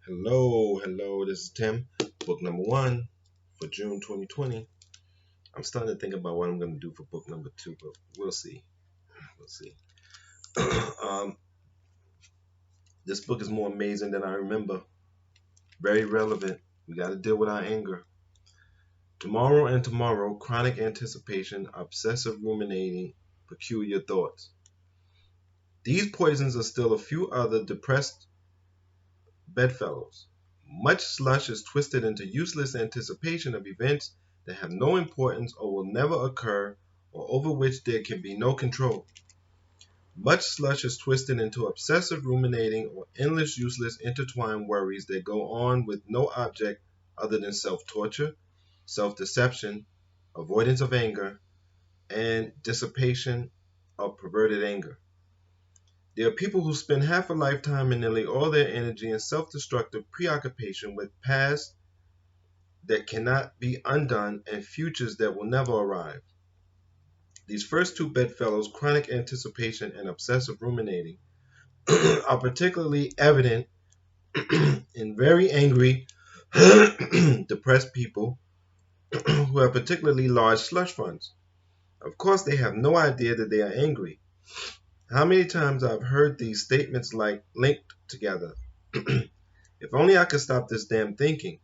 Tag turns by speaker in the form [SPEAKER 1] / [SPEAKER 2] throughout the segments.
[SPEAKER 1] Hello, this is Tim, book number one for June 2020. I'm starting to think about what I'm going to do for book number two, but we'll see. We'll see. um, this book is more amazing than I remember. Very relevant. We got to deal with our anger. Tomorrow and tomorrow, chronic anticipation, obsessive ruminating, peculiar thoughts. These poisons are still a few other depressed bedfellows. Much slush is twisted into useless anticipation of events that have no importance or will never occur or over which there can be no control. Much slush is twisted into obsessive ruminating or endless useless intertwined worries that go on with no object other than self-torture, self-deception, avoidance of anger, and dissipation of perverted anger. There are people who spend half a lifetime and nearly all their energy in self-destructive preoccupation with past that cannot be undone and futures that will never arrive. These first two bedfellows, chronic anticipation and obsessive ruminating, are particularly evident in very angry, depressed people who have particularly large slush funds. Of course, they have no idea that they are angry. How many times I've heard these statements linked together. If only I could stop this damn thinking.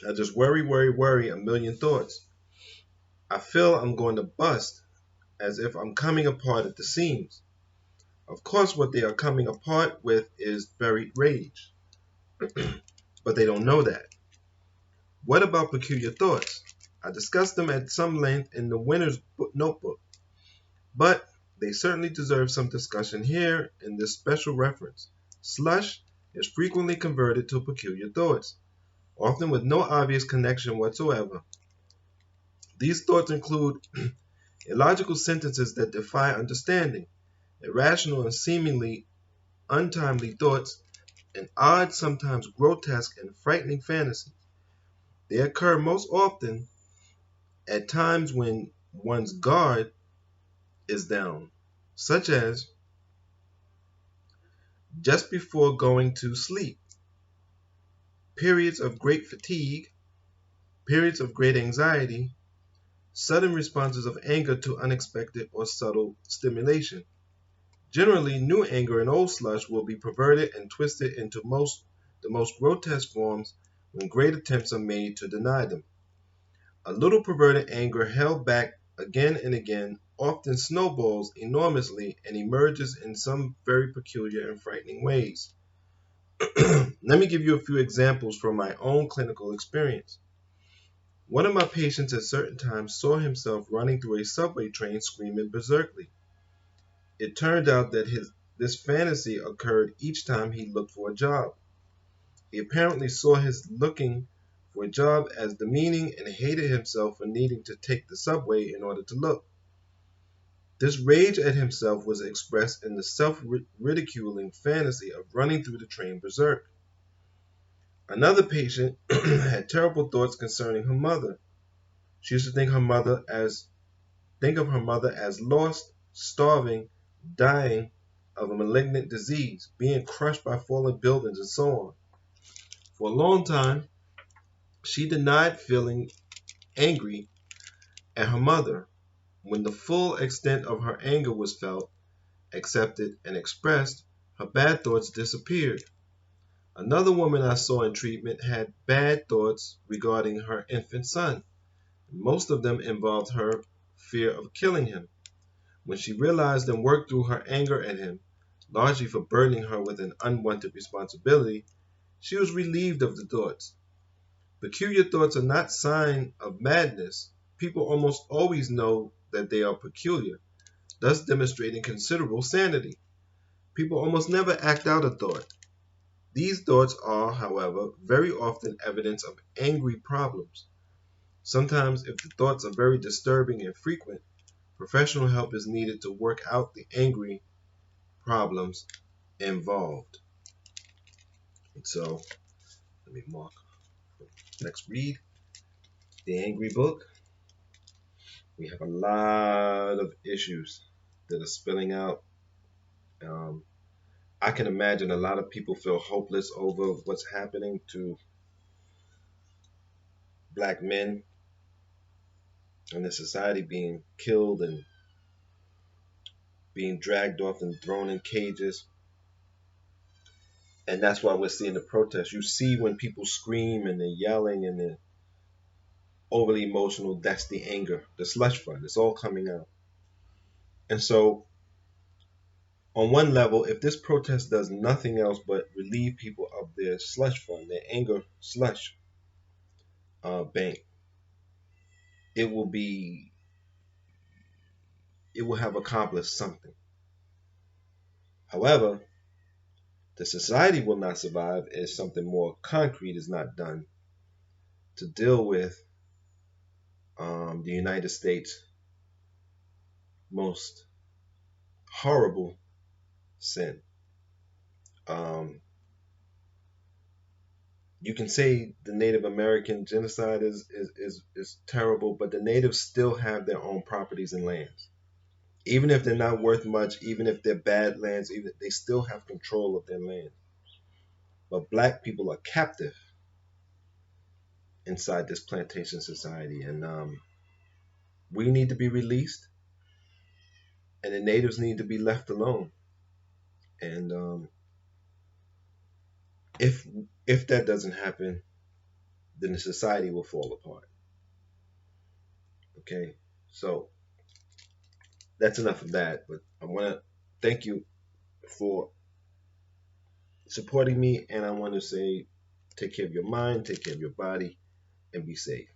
[SPEAKER 1] I just worry a million thoughts. I feel I'm going to bust, as if I'm coming apart at the seams. Of course, what they are coming apart with is buried rage. But they don't know that. What about peculiar thoughts? I discussed them at some length in the winner's notebook, but they certainly deserve some discussion here in this special reference. Slush is frequently converted to peculiar thoughts, often with no obvious connection whatsoever. These thoughts include illogical sentences that defy understanding, irrational and seemingly untimely thoughts, and odd, sometimes grotesque and frightening fantasies. They occur most often at times when one's guard is down, such as just before going to sleep, periods of great fatigue, periods of great anxiety, sudden responses of anger to unexpected or subtle stimulation. Generally, new anger and old slush will be perverted and twisted into the most grotesque forms when great attempts are made to deny them. A little perverted anger held back again and again often snowballs enormously and emerges in some very peculiar and frightening ways. Let me give you a few examples from my own clinical experience. One of my patients at certain times saw himself running through a subway train screaming berserkly. It turned out that this fantasy occurred each time he looked for a job. He apparently saw his looking for a job as demeaning and hated himself for needing to take the subway in order to look. This rage at himself was expressed in the self-ridiculing fantasy of running through the train berserk. Another patient had terrible thoughts concerning her mother. She used to think of her mother as lost, starving, dying of a malignant disease, being crushed by falling buildings, and so on. For a long time, she denied feeling angry at her mother. When the full extent of her anger was felt, accepted, and expressed, her bad thoughts disappeared. Another woman I saw in treatment had bad thoughts regarding her infant son. Most of them involved her fear of killing him. When she realized and worked through her anger at him, largely for burdening her with an unwanted responsibility, she was relieved of the thoughts. Peculiar thoughts are not sign of madness. People almost always know that they are peculiar, thus demonstrating considerable sanity. People almost never act out a thought. These thoughts are, however, very often evidence of angry problems. Sometimes, if the thoughts are very disturbing and frequent, professional help is needed to work out the angry problems involved. And so, let me mark next read. The Angry Book. We have a lot of issues that are spilling out I can imagine a lot of people feel hopeless over what's happening to black men in the society, being killed and being dragged off and thrown in cages. And that's why we're seeing the protests. You see when people scream and they're yelling and they're overly emotional, that's the anger, the slush fund. It's all coming out. And so, on one level, if this protest does nothing else but relieve people of their slush fund, their anger slush bank, it will be, it will have accomplished something. However, the society will not survive if something more concrete is not done to deal with the United States' most horrible sin. Um, you can say the Native American genocide is terrible, but the natives still have their own properties and lands. Even if they're not worth much, even if they're bad lands, even they still have control of their land. But black people are captive inside this plantation society, and we need to be released, and the natives need to be left alone. And if if that doesn't happen, then the society will fall apart. Okay, so that's enough of that. But I want to thank you for supporting me, and I want to say, take care of your mind, take care of your body, and be safe.